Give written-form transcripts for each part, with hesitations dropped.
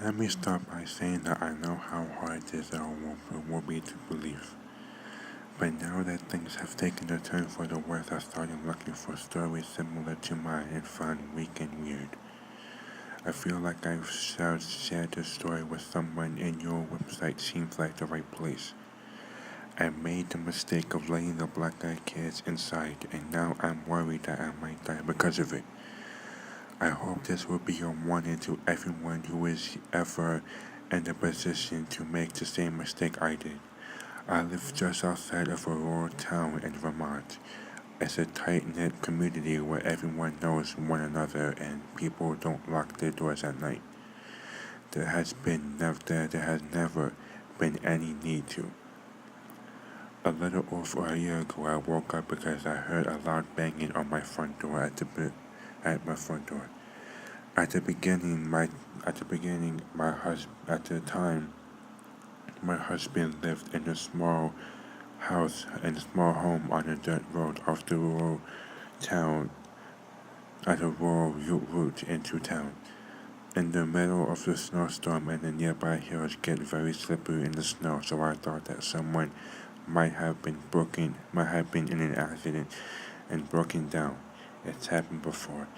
Let me start by saying that I know how hard this all will be to believe. But now that things have taken a turn for the worse, I started looking for stories similar to mine and found weak and weird. I feel like I've shared this story with someone and your website seems like the right place. I made the mistake of letting the black eyed kids inside, and now I'm worried that I might die because of it. I hope this will be a warning to everyone who is ever in the position to make the same mistake I did. I live just outside of a rural town in Vermont. It's a tight-knit community where everyone knows one another and people don't lock their doors at night. There has never been any need to. A little over a year ago, I woke up because I heard a loud banging on my front door at my front door. At the beginning, at the time, my husband lived in a small home on a dirt road off the rural town, at a rural route into town. In the middle of the snowstorm and the nearby hills get very slippery in the snow, so I thought that someone might have been in an accident and broken down. It's happened before.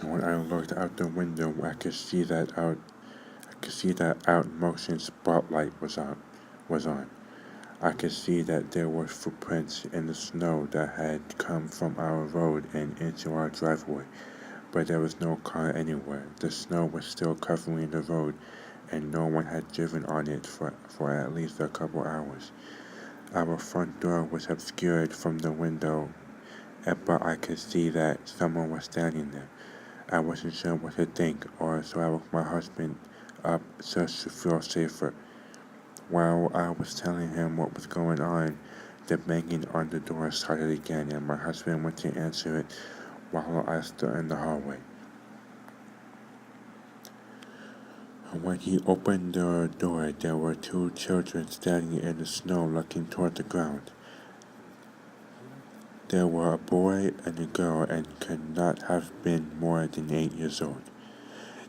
When I looked out the window, I could see that out motion spotlight was on. I could see that there were footprints in the snow that had come from our road and into our driveway, but there was no car anywhere. The snow was still covering the road, and no one had driven on it for at least a couple hours. Our front door was obscured from the window, but I could see that someone was standing there. I wasn't sure what to think, so I woke my husband up just to feel safer. While I was telling him what was going on, the banging on the door started again, and my husband went to answer it while I stood in the hallway. When he opened the door, there were two children standing in the snow looking toward the ground. There were a boy and a girl and could not have been more than 8 years old.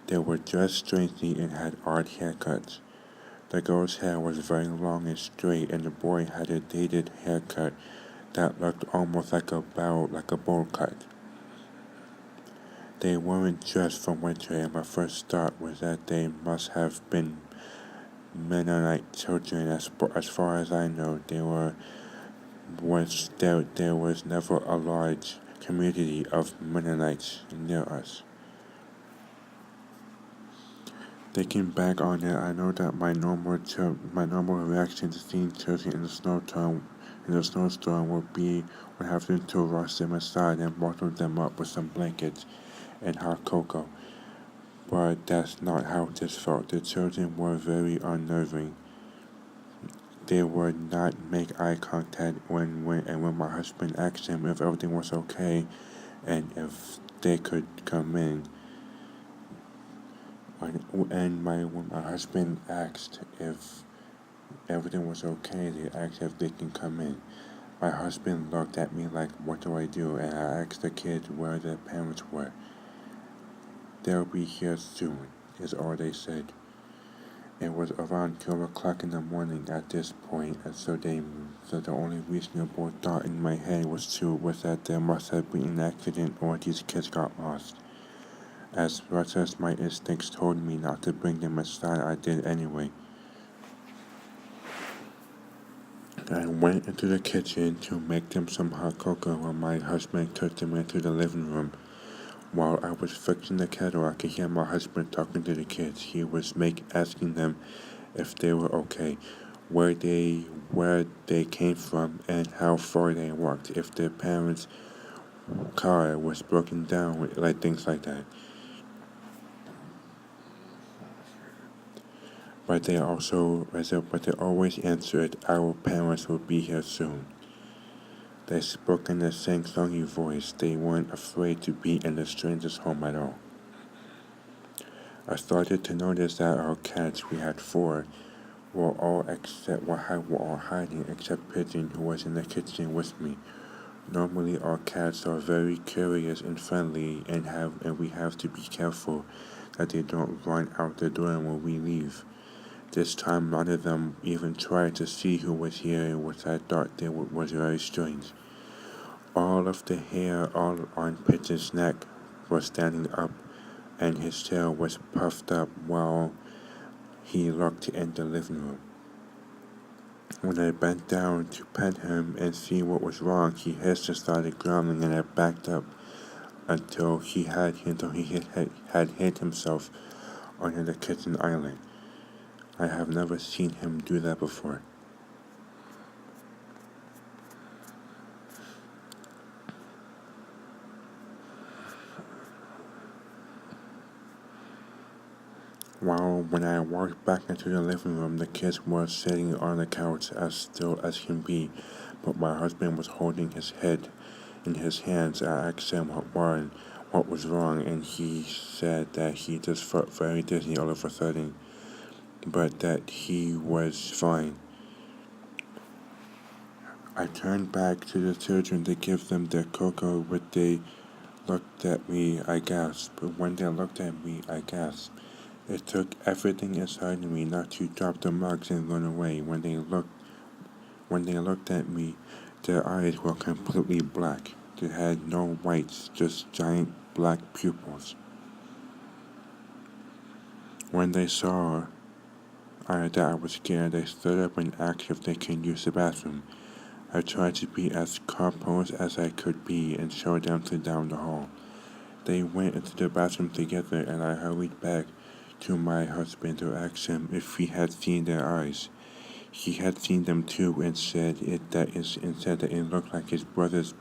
They were dressed strangely and had odd haircuts. The girl's hair was very long and straight, and the boy had a dated haircut that looked almost like a bowl cut. They weren't dressed for winter, and my first thought was that they must have been Mennonite children. As far as I know, there was never a large community of Mennonites near us. Thinking back on it, I know that my normal reaction to seeing children in the snowstorm would have been to rush them aside and bottle them up with some blankets and hot cocoa. But that's not how this felt. The children were very unnerving. They would not make eye contact when my husband asked them if everything was okay and if they could come in. When my husband asked if everything was okay, they asked if they can come in. My husband looked at me like, what do I do? And I asked the kids where their parents were. They'll be here soon, is all they said. It was around 2 o'clock in the morning at this point, and so the only reasonable thought in my head was that there must have been an accident or these kids got lost. As much as my instincts told me not to bring them aside, I did anyway. I went into the kitchen to make them some hot cocoa while my husband took them into the living room. While I was fixing the kettle, I could hear my husband talking to the kids. He was asking them if they were okay, where they came from, and how far they walked, if their parents' car was broken down, like things like that. but they always answered, "Our parents will be here soon." They spoke in a sing-songy voice. They weren't afraid to be in a stranger's home at all. I started to notice that our cats, we had four, were all hiding except Pigeon, who was in the kitchen with me. Normally, our cats are very curious and friendly, and we have to be careful that they don't run out the door when we leave. This time, none of them even tried to see who was here, which I thought was very strange. All of the hair all on Pigeon's neck was standing up, and his tail was puffed up while he looked in the living room. When I bent down to pet him and see what was wrong, he hissed and started growling, and I backed up until had hid himself under the kitchen island. I have never seen him do that before. When I walked back into the living room, the kids were sitting on the couch as still as can be, but my husband was holding his head in his hands. I asked him what was wrong, and he said that he just felt very dizzy all of a sudden, but that he was fine. I turned back to the children to give them their cocoa, but they looked at me, I gasped. But when they looked at me, I gasped. It took everything inside of me not to drop the mugs and run away. When they looked at me, their eyes were completely black. They had no whites, just giant black pupils. When they saw that I was scared, they stood up and asked if they can use the bathroom. I tried to be as composed as I could be and showed them down the hall. They went into the bathroom together, and I hurried back to my husband to ask him if he had seen their eyes. He had seen them too, and said that it looked like his brother's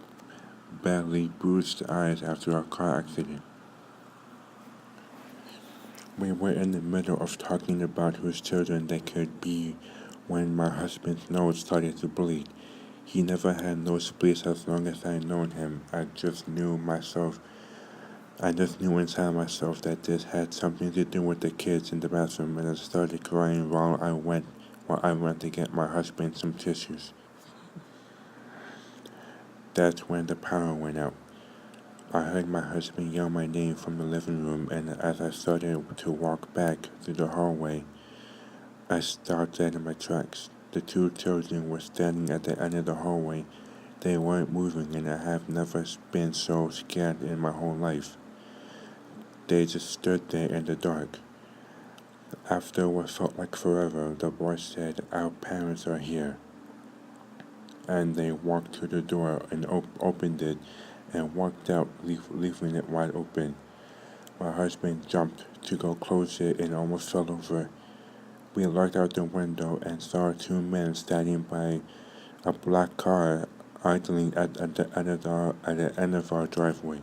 badly bruised eyes after a car accident. We were in the middle of talking about whose children they could be when my husband's nose started to bleed. He never had nosebleeds as long as I known him. I just knew inside myself that this had something to do with the kids in the bathroom, and I started crying while I went to get my husband some tissues. That's when the power went out. I heard my husband yell my name from the living room, and as I started to walk back through the hallway, I stopped dead in my tracks. The two children were standing at the end of the hallway. They weren't moving, and I have never been so scared in my whole life. They just stood there in the dark. After what felt like forever, the boy said, "Our parents are here." And they walked to the door and opened it and walked out, leaving it wide open. My husband jumped to go close it and almost fell over. We looked out the window and saw two men standing by a black car idling at the end of our driveway.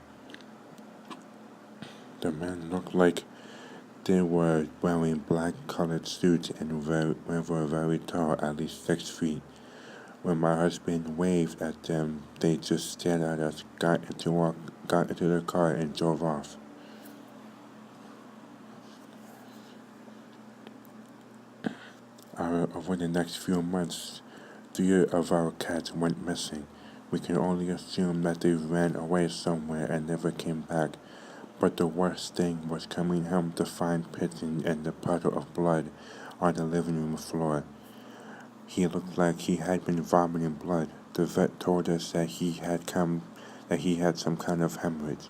The men looked like they were wearing black colored suits and were very tall, at least 6 feet. When my husband waved at them, they just stared at us, got into the car, and drove off. Over the next few months, 3 of our cats went missing. We can only assume that they ran away somewhere and never came back. But the worst thing was coming home to find Pigeon in the puddle of blood on the living room floor. He looked like he had been vomiting blood. The vet told us that he had some kind of hemorrhage.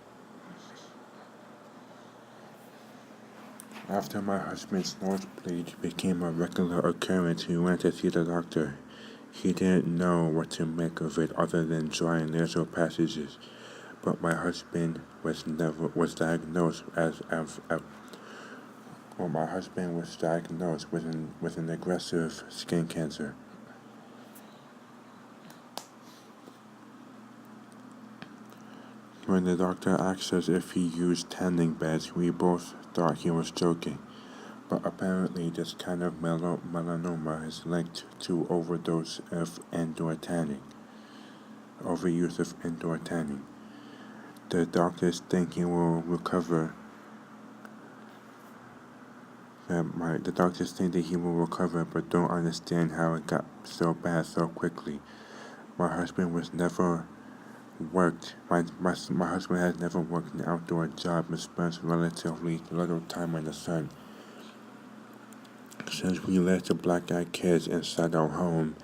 After my husband's nosebleed became a regular occurrence, we went to see the doctor. He didn't know what to make of it other than dry nasal passages. But my husband was diagnosed with an aggressive skin cancer. When the doctor asked us if he used tanning beds, we both thought he was joking. But apparently, this kind of melanoma is linked to overuse of indoor tanning. The doctors think he will recover. The doctors think that he will recover, but don't understand how it got so bad so quickly. My husband was never worked. My husband has never worked an outdoor job and spends relatively little time in the sun. Since we left the black-eyed kids inside our home,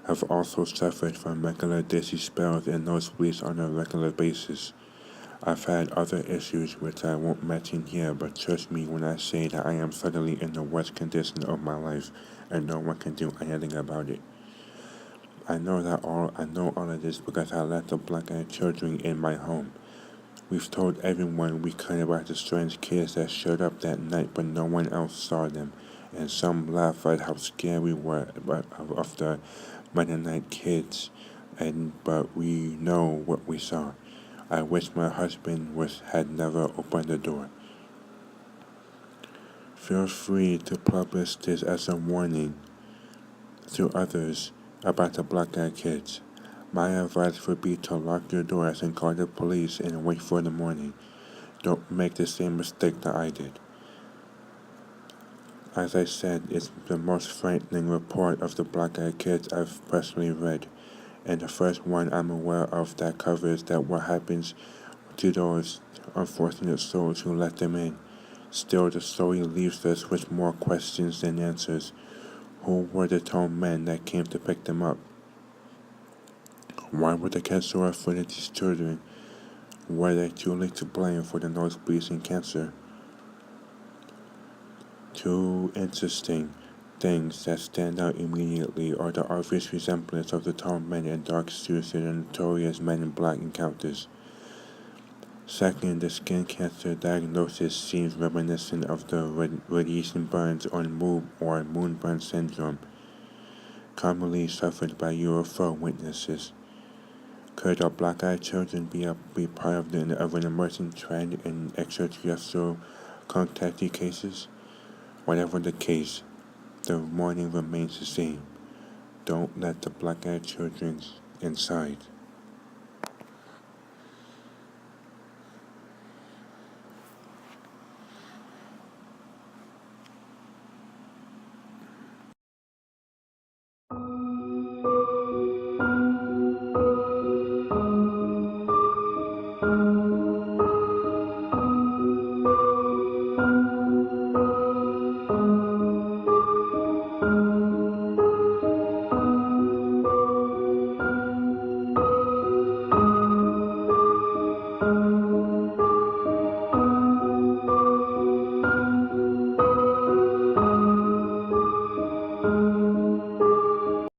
I've also suffered from regular dizzy spells and nosebleeds on a regular basis. I've had other issues which I won't mention here, but trust me when I say that I am suddenly in the worst condition of my life, and no one can do anything about it. I know all of this because I let the black-eyed children in my home. We've told everyone we could about the strange kids that showed up that night, but no one else saw them, and some laugh at how scared we were of the Mennonite kids, but we know what we saw. I wish my husband had never opened the door. Feel free to publish this as a warning to others about the black-eyed kids. My advice would be to lock your doors and call the police and wait for the morning. Don't make the same mistake that I did. As I said, it's the most frightening report of the black-eyed kids I've personally read, and the first one I'm aware of that covers that what happens to those unfortunate souls who let them in. Still, the story leaves us with more questions than answers. Who were the tall men that came to pick them up? Why were the kids so afraid of these children? Were they truly to blame for the nosebleeds and cancer? Two interesting things that stand out immediately are the obvious resemblance of the tall men in dark suits in the notorious Men in Black encounters. Second, the skin cancer diagnosis seems reminiscent of the radiation burns on moonburn syndrome, commonly suffered by UFO witnesses. Could our black-eyed children be part of an emerging trend in extraterrestrial contactee cases? Whatever the case, the warning remains the same. Don't let the black-eyed children inside.